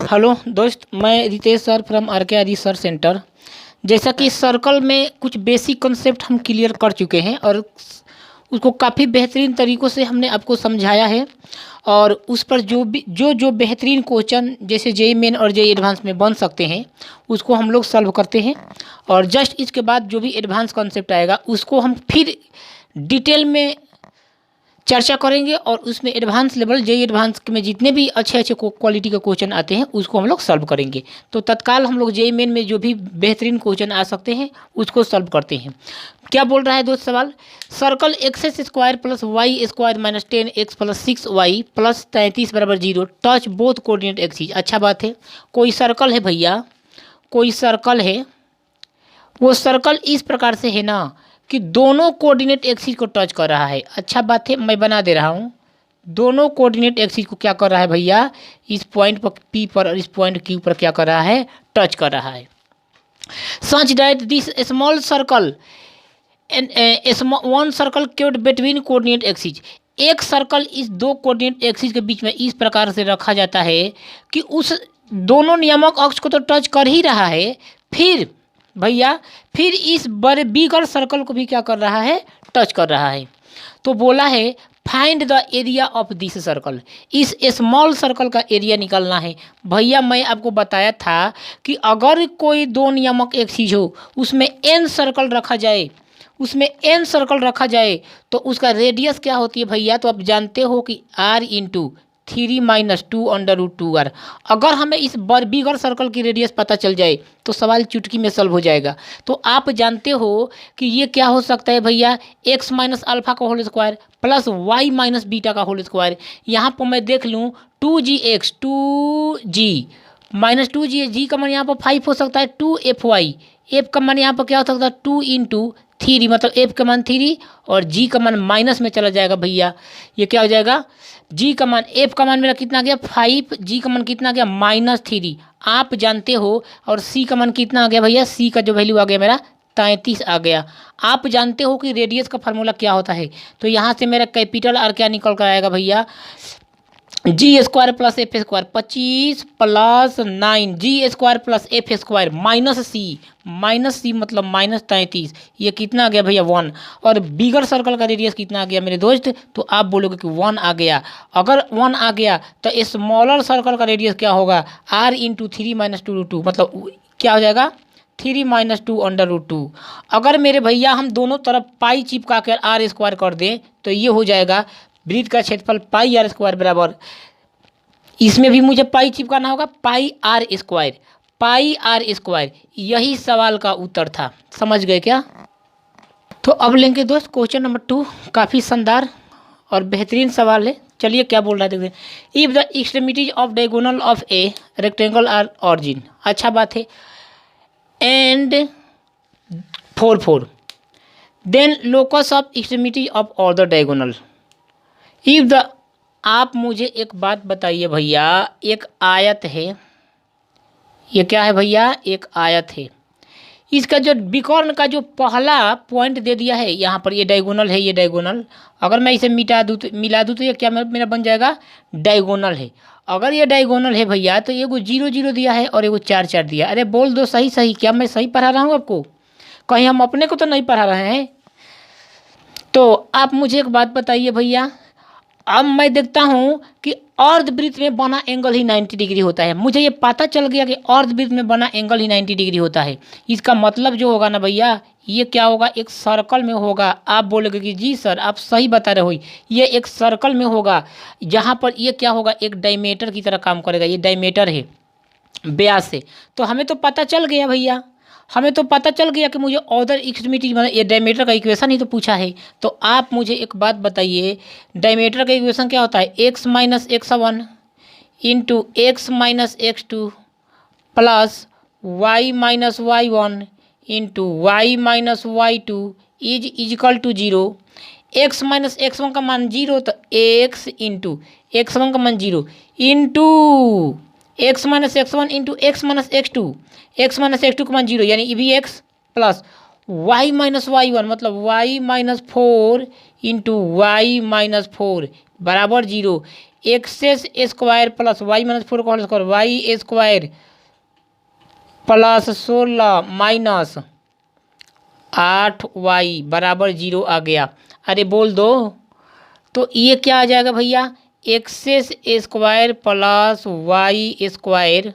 Hello दोस्त, मैं Ritesh sir from are के रिसर्च सेंटर। जैसा कि सर्कल में कुछ बेसिक कॉन्सेप्ट हम क्लियर कर चुके हैं और उसको काफ़ी बेहतरीन तरीक़ों से हमने आपको समझाया है। और उस पर जो भी जो बेहतरीन क्वेश्चन जैसे जेईई मेन और जेईई एडवांस में बन सकते हैं उसको हम लोग सॉल्व करते हैं। और जस्ट इसके बाद जो भी एडवांस कॉन्सेप्ट आएगा उसको हम फिर डिटेल में चर्चा करेंगे और उसमें एडवांस लेवल जेईई एडवांस में जितने भी अच्छे अच्छे क्वालिटी के क्वेश्चन आते हैं उसको हम लोग सॉल्व करेंगे। तो तत्काल हम लोग जेईई मेन में जो भी बेहतरीन क्वेश्चन आ सकते हैं उसको सॉल्व करते हैं। क्या बोल रहा है दोस्त सवाल? Circle x square plus y square minus 10x plus 6y plus 33 बराबर 0 टच बोथ कोऑर्डिनेट एक्सिस। अच्छा बात है, कोई सर्कल है भैया, कोई सर्कल है, वो सर्कल इस प्रकार से है ना कि दोनों कोऑर्डिनेट एक्सिस को टच कर रहा है। अच्छा बात है, मैं बना दे रहा हूँ। दोनों कोऑर्डिनेट एक्सिस को क्या कर रहा है भैया? इस पॉइंट पर P पर और इस पॉइंट Q पर क्या कर रहा है? टच कर रहा है। Such that this small circle one circle caved between coordinate axis. एक सर्कल इस दो कोऑर्डिनेट एक्सिस के बीच में इस प्रकार से रखा जाता है कि उस दोनों नियामक अक्ष को तो टच कर ही रहा है, फिर भैया फिर इस बड़े बिगर सर्कल को भी क्या कर रहा है? टच कर रहा है। तो बोला है find the area of this circle. इस स्मॉल सर्कल का एरिया निकालना है। भैया मैं आपको बताया था कि अगर कोई दो नियामक एक्सिस हो उसमें n सर्कल रखा जाए, उसमें n सर्कल रखा जाए तो उसका रेडियस क्या होती है भैया? तो आप जानते हो कि r into 3 minus 2 under root 2r। अगर हमें इस बिगर सर्कल की रेडियस पता चल जाए तो सवाल चुटकी में सॉल्व हो जाएगा। तो आप जानते हो कि ये क्या हो सकता है भैया? x माइनस अल्फा का whole square plus y minus beta का होल स्क्वायर। यहाँ पर मैं देख लूँ 2gx 2g minus 2g, g का मान यहाँ पर 5 हो सकता है, 2fy, f का मान यहाँ पर क्या हो सकता है? 2 इंटू 3, मतलब f का मान 3 और g का मान माइनस में चला जाएगा भैया। ये क्या हो जाएगा? g का मान, f का मान मेरा कितना आ गया? 5, g का मान कितना आ गया? -3 आप जानते हो। और c का मान कितना आ गया भैया? c का जो वैल्यू आ गया मेरा 33 आ गया। आप जानते हो कि रेडियस का फार्मूला क्या होता है। तो यहाँ से मेरा कैपिटल आर क्या निकल कर आएगा भैया? G square plus F square 25 plus 9 G square plus F square minus C मतलब -33। ये कितना आ गया भैया? 1। और बिगर सर्कल का रेडियस कितना आ गया मेरे दोस्त? तो आप बोलोगे कि 1 आ गया। अगर 1 आ गया तो स्मॉलर सर्कल का रेडियस क्या होगा? r इंटू 3 माइनस 2 रूट 2, मतलब क्या हो जाएगा? 3 माइनस 2 अंडर रूट 2। अगर मेरे भैया हम दोनों तरफ पाई चिपका कर r स्क्वायर कर दें तो ये हो जाएगा वृत्त का क्षेत्रफल पाई आर स्क्वायर बराबर, इसमें भी मुझे पाई चिपकाना होगा, pi r square, pi r square. यही सवाल का उत्तर था। समझ गए क्या? तो अब लेंगे दोस्त क्वेश्चन नंबर 2। काफ़ी शानदार और बेहतरीन सवाल है। चलिए क्या बोल रहा है देखते हैं। If the extremities of diagonal of a rectangle are origin. अच्छा बात है। And 4 then locus of extremity of all the diagonal. If the, आप मुझे एक बात बताइए भैया, एक आयत है, ये क्या है भैया? एक आयत है। इसका जो विकर्ण का जो पहला पॉइंट दे दिया है यहाँ पर, ये डायगोनल है, ये डायगोनल। अगर मैं इसे मिला दूँ तो ये क्या मेरा बन जाएगा? डायगोनल है। अगर ये डायगोनल है भैया तो एगो 0 0 दिया है और एगो 4 4 दिया। अरे बोल दो सही सही, क्या मैं सही पढ़ा रहा हूँ आपको? कहीं हम अपने को तो नहीं पढ़ा रहे हैं? तो आप मुझे एक बात बताइए भैया, अब मैं देखता हूँ कि अर्धवृत्त में बना एंगल ही 90 डिग्री होता है। मुझे ये पता चल गया कि अर्धवृत्त में बना एंगल ही 90 डिग्री होता है। इसका मतलब जो होगा ना भैया, ये क्या होगा? एक सर्कल में होगा। आप बोलोगे कि जी सर आप सही बता रहे हो, ये एक सर्कल में होगा जहाँ पर ये क्या होगा? एक डायमीटर की तरह काम करेगा। ये डायमीटर है व्यास से। तो हमें तो पता चल गया भैया, हमें तो पता चल गया कि मुझे ऑर्डर एक्सट्रीमिटी मतलब ये डायमीटर का इक्वेशन ही तो पूछा है। तो आप मुझे एक बात बताइए, डायमीटर का इक्वेशन क्या होता है? x minus x1 into x minus x2 plus y minus y1 into y minus y2 is equal to 0। x minus x1 का मान 0 तो x इंटू x1 का मान 0 into x minus x1 into x minus x2, x minus x2 का मान 0 यानी ये भी x plus y minus y1 मतलब y minus 4 into y minus 4 बराबर 0। X square plus y minus 4 का whole square, y square plus 16 minus 8y बराबर 0 आ गया। अरे बोल दो, तो ये क्या आ जाएगा भैया, x square plus y square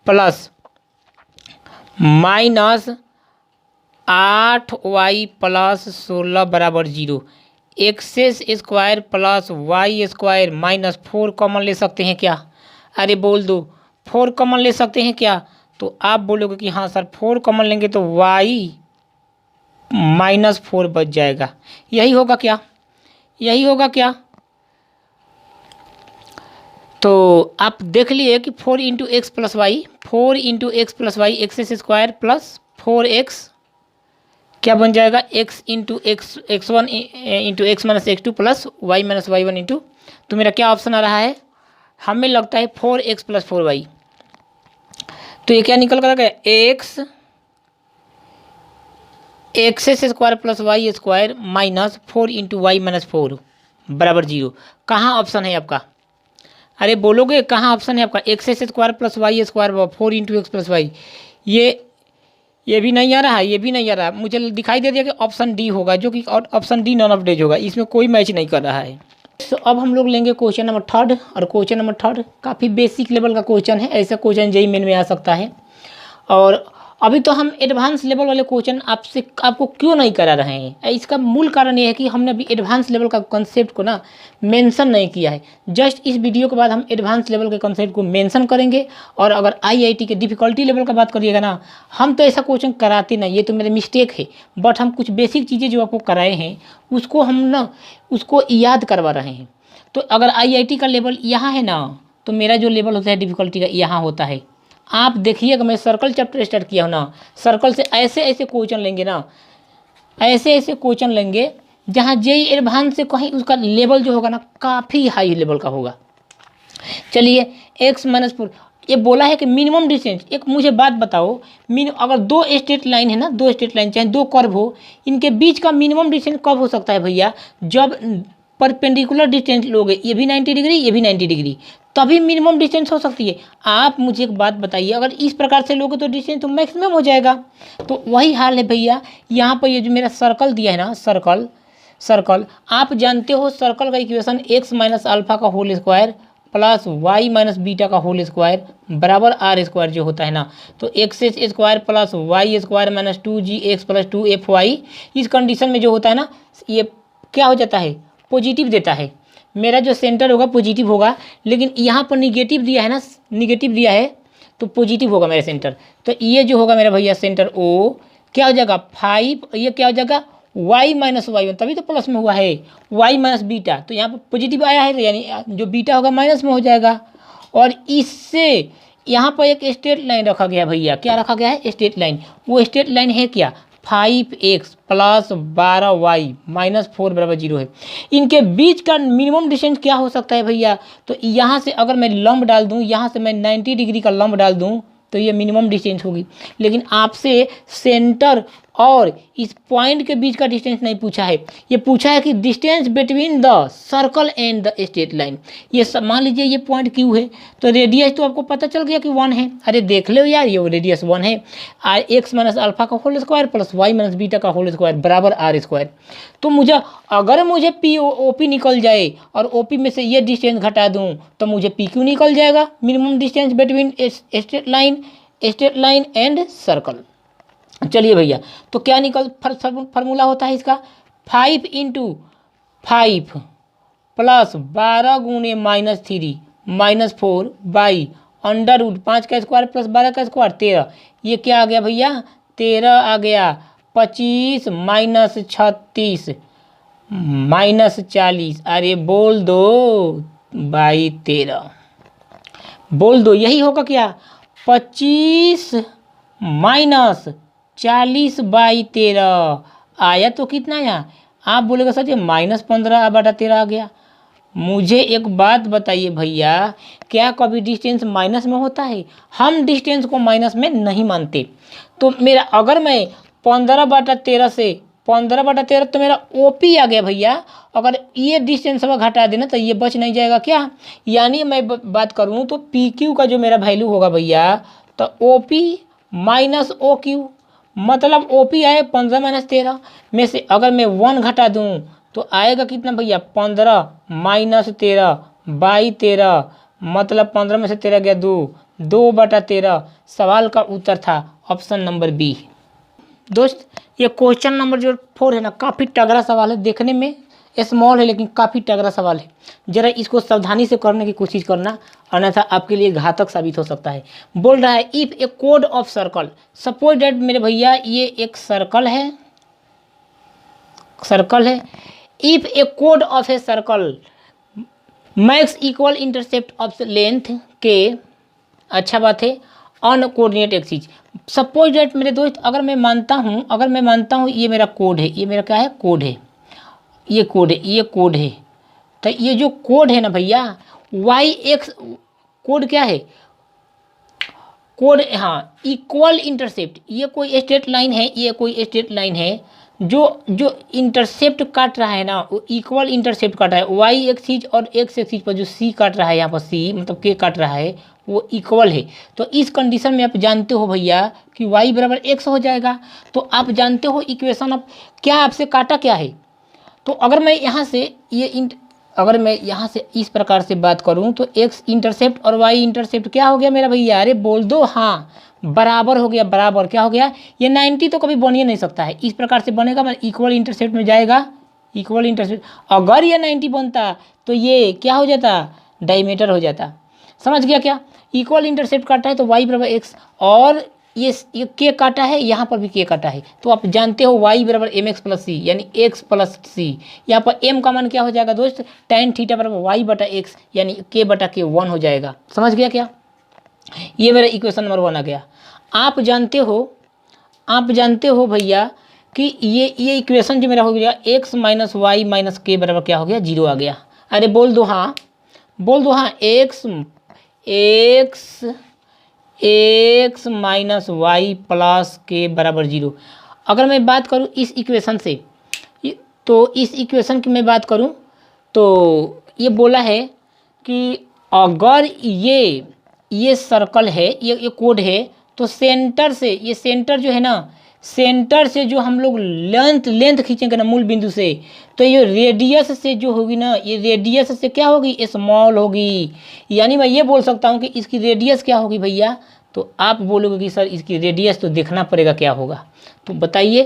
plus minus 8y plus 16 बराबर 0। X square plus y square minus 4 common ले सकते हैं क्या? अरे बोल दो, 4 कॉमन ले सकते हैं क्या? तो आप बोलोगे कि हाँ सर 4 कॉमन लेंगे तो y माइनस 4 बच जाएगा। यही होगा क्या? यही होगा क्या? तो आप देख लिए कि 4 into x plus y, 4 into x plus y x square plus 4x क्या बन जाएगा, x into x one into x minus x two plus y minus y one into, तो मेरा क्या ऑप्शन आ रहा है? हमें लगता है 4x प्लस 4y। तो ये क्या निकल कर आ गया, x square plus y square minus 4 into y minus 4 बराबर 0। कहाँ ऑप्शन है आपका? अरे बोलोगे कहाँ ऑप्शन है आपका? X square plus y square 4 into x plus y, ये भी नहीं आ रहा है, ये भी नहीं आ रहा है। मुझे दिखाई दे दिया कि ऑप्शन डी होगा, जो कि option D none of days होगा, इसमें कोई मैच नहीं कर रहा है। तो अब हम लोग लेंगे क्वेश्चन नंबर 3, और क्वेश्चन नंबर 3 काफ़ी बेसिक लेवल का क्वेश्चन है। ऐसा क्वेश्चन जेईई मेन में आ सकता है। और अभी तो हम एडवांस लेवल वाले क्वेश्चन आपको क्यों नहीं करा रहे हैं, इसका मूल कारण ये है कि हमने अभी एडवांस लेवल का कंसेप्ट को ना मेंशन नहीं किया है। जस्ट इस वीडियो के बाद हम एडवांस लेवल के कंसेप्ट को मेंशन करेंगे। और अगर आईआईटी के डिफ़िकल्टी लेवल का बात करिएगा ना, हम तो ऐसा क्वेश्चन कराते नहीं, ये तो मेरा मिस्टेक है। बट हम कुछ बेसिक चीज़ें जो आपको कराए हैं उसको हम ना उसको याद करवा रहे हैं। तो अगर आईआईटी का लेवल यहाँ है ना, तो मेरा जो लेवल होता है डिफ़िकल्टी का यहाँ होता है। आप देखिएगा, मैं सर्कल चैप्टर स्टार्ट किया हूँ ना, सर्कल से ऐसे ऐसे क्वेश्चन लेंगे ना, ऐसे ऐसे क्वेश्चन लेंगे जहाँ जेईई एडवांस से कहीं उसका लेवल जो होगा ना काफ़ी हाई लेवल का होगा। चलिए एक्स माइनस 4, ये बोला है कि मिनिमम डिस्टेंस। एक मुझे बात बताओ, अगर 2 स्ट्रेट लाइन है ना, 2 स्ट्रेट लाइन चाहे 2 कर्व हो, इनके बीच का मिनिमम डिस्टेंस कब हो सकता है भैया? जब परपेंडिकुलर डिस्टेंस लोगे, ये भी 90 डिग्री, ये भी 90 डिग्री, तभी मिनिमम डिस्टेंस हो सकती है। आप मुझे एक बात बताइए, अगर इस प्रकार से लोगे तो डिस्टेंस तो मैक्सिमम हो जाएगा। तो वही हाल है भैया, यहाँ पर ये जो मेरा सर्कल दिया है ना, सर्कल आप जानते हो, सर्कल का इक्वेशन एक्स माइनस अल्फा का whole square plus y minus beta का होल स्क्वायर बराबर आर स्क्वायर जो होता है ना, तो x square plus y square minus 2gx plus 2fy, इस कंडीशन में जो होता है ना, ये क्या हो जाता है, पॉजिटिव देता है। मेरा जो सेंटर होगा पॉजिटिव होगा, लेकिन यहाँ पर निगेटिव दिया है ना, निगेटिव दिया है तो पॉजिटिव होगा मेरा सेंटर। तो ये जो होगा मेरा भैया सेंटर ओ क्या हो जाएगा 5, ये क्या हो जाएगा y माइनस वाई वन, तभी तो प्लस में हुआ है, y माइनस बीटा, तो यहाँ पर पॉजिटिव आया है, यानी जो बीटा होगा माइनस में हो जाएगा। और इससे यहाँ पर एक स्ट्रेट लाइन रखा गया भैया, क्या रखा गया है, स्ट्रेट लाइन। वो स्ट्रेट लाइन है क्या, 5x प्लस 12y माइनस 4 बराबर 0 है। इनके बीच का मिनिमम डिस्टेंस क्या हो सकता है भैया? तो यहाँ से अगर मैं लंब डाल दूँ, यहाँ से मैं 90 डिग्री का लंब डाल दूँ तो ये मिनिमम डिस्टेंस होगी। लेकिन आपसे सेंटर और इस पॉइंट के बीच का डिस्टेंस नहीं पूछा है, ये पूछा है कि distance between the circle and the straight line. ये मान लीजिए ये पॉइंट क्यू है, तो रेडियस तो आपको पता चल गया कि 1 है। अरे देख लो यार, ये रेडियस 1 है। एक्स माइनस अल्फा का whole square plus y minus beta का होल स्क्वायर बराबर आर स्क्वायर। तो अगर मुझे पी ओ पी निकल जाए और ओ पी में से ये डिस्टेंस घटा दूँ तो मुझे पी क्यू निकल जाएगा, minimum distance between straight line and circle. चलिए भैया, तो क्या फार्मूला होता है इसका, 5 इंटू 5 प्लस 12 गुणे minus 3 minus 4 by under root 5 का स्क्वायर प्लस 12 का स्क्वायर 13। ये क्या आ गया भैया, 13 आ गया, 25 माइनस 36 माइनस 40। अरे बोल दो बाई 13, बोल दो, यही होगा क्या, 25 माइनस 40 बाई 13 आया तो कितना आया? आप बोलेगा सर ये माइनस 15 बटा 13 आ गया। मुझे एक बात बताइए भैया, क्या कभी डिस्टेंस माइनस में होता है? हम डिस्टेंस को माइनस में नहीं मानते। तो मेरा अगर मैं 15 बटा 13 से 15/13 तो मेरा ओपी आ गया भैया। अगर ये डिस्टेंस में घटा देना तो ये बच नहीं जाएगा क्या, यानी मैं बात करूँ तो पी क्यू का जो मेरा वैल्यू होगा भैया तो ओपी माइनस ओ क्यू, मतलब ओपी आए 15-13 में से अगर मैं 1 घटा दूँ तो आएगा कितना भैया 15 माइनस 13/13, मतलब 15 में से 13 गया 2/13। सवाल का उत्तर था ऑप्शन नंबर बी। दोस्त ये क्वेश्चन नंबर जो 4 है ना, काफ़ी तगड़ा सवाल है, देखने में स्मॉल है लेकिन काफ़ी तगड़ा सवाल है। जरा इसको सावधानी से करने की कोशिश करना, अन्यथा आपके लिए घातक साबित हो सकता है। बोल रहा है if A code of circle, suppose date मेरे भैया ये एक सर्कल है, if A code of a circle max equal intercept of length के, अच्छा बात है, on coordinate axis. Suppose date मेरे दोस्त अगर मैं मानता हूँ ये मेरा कोड है, ये मेरा क्या है कोड है, ये कोड है तो ये जो कोड है ना भैया वाई एक्स कोड क्या है, कोड हाँ इक्वल इंटरसेप्ट, ये कोई स्ट्रेट लाइन है, ये कोई स्ट्रेट लाइन है, जो इंटरसेप्ट काट रहा है ना वो इक्वल इंटरसेप्ट काट रहा है। वाई एक्सिस और एक्स एक्सिस पर जो सी काट रहा है, यहाँ पर सी मतलब के काट रहा है वो इक्वल है। तो इस कंडीशन में आप जानते हो भैया कि y बराबर x हो जाएगा। तो आप जानते हो इक्वेशन ऑफ क्या आपसे काटा क्या है। तो अगर मैं यहाँ से इस प्रकार से बात करूँ तो x इंटरसेप्ट और y इंटरसेप्ट क्या हो गया मेरा भैया, अरे बोल दो हाँ, बराबर हो गया, बराबर क्या हो गया, ये 90 तो कभी बन ही नहीं सकता है, इस प्रकार से बनेगा मतलब इक्वल इंटरसेप्ट में जाएगा, इक्वल इंटरसेप्ट। अगर ये 90 बनता तो ये क्या हो जाता, डायमीटर हो जाता। समझ गया क्या, इक्वल इंटरसेप्ट काटा है तो y बराबर x, और ये के काटा है, यहाँ पर भी के काटा है, तो आप जानते हो y बराबर mx प्लस सी, यानी x प्लस सी। यहाँ पर m का मान क्या हो जाएगा दोस्त, tan थीटा बराबर y/x, यानी k/k 1 हो जाएगा। समझ गया क्या, ये मेरा इक्वेशन नंबर 1 आ गया। आप जानते हो भैया कि ये इक्वेशन जो मेरा हो गया x माइनस वाई माइनस के बराबर क्या हो गया, 0 आ गया। अरे बोल दो हाँ, x माइनस वाई प्लस के बराबर 0। अगर मैं बात करूँ इस इक्वेशन से, तो इस इक्वेशन की मैं बात करूँ तो ये बोला है कि अगर ये सर्कल है, ये कोड है, तो सेंटर से, ये सेंटर जो है ना, सेंटर से जो हम लोग लेंथ खींचेंगे ना मूल बिंदु से, तो ये रेडियस से जो होगी ना, ये रेडियस से क्या होगी, स्मॉल होगी। यानी मैं ये बोल सकता हूँ कि इसकी रेडियस क्या होगी भैया, तो आप बोलोगे कि सर इसकी रेडियस तो देखना पड़ेगा क्या होगा। तो बताइए,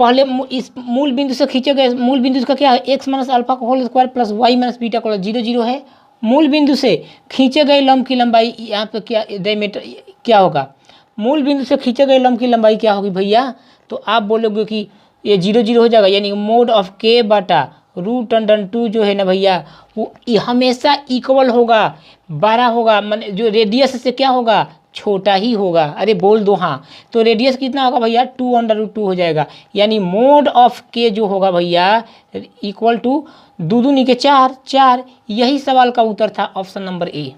पहले इस मूल बिंदु से खींचे गए, मूल बिंदु का क्या है, x माइनस अल्फा का whole square plus y minus beta का 0 है। मूल बिंदु से खींचे गए लंब की लंबाई, यहाँ पे क्या डायमीटर क्या होगा, मूल बिंदु से खींचे गए लंब की लंबाई क्या होगी भैया, तो आप बोलोगे कि ये 0 हो जाएगा, यानी मोड ऑफ k/√2 जो है ना भैया वो हमेशा इक्वल होगा, 12 होगा, माने जो रेडियस से क्या होगा, छोटा ही होगा। अरे बोल दो हाँ, तो रेडियस कितना होगा भैया, 2√2 हो जाएगा, यानी मोड ऑफ k जो होगा भैया इक्वल टू 2×2 = 4। यही सवाल का उत्तर था ऑप्शन नंबर ए।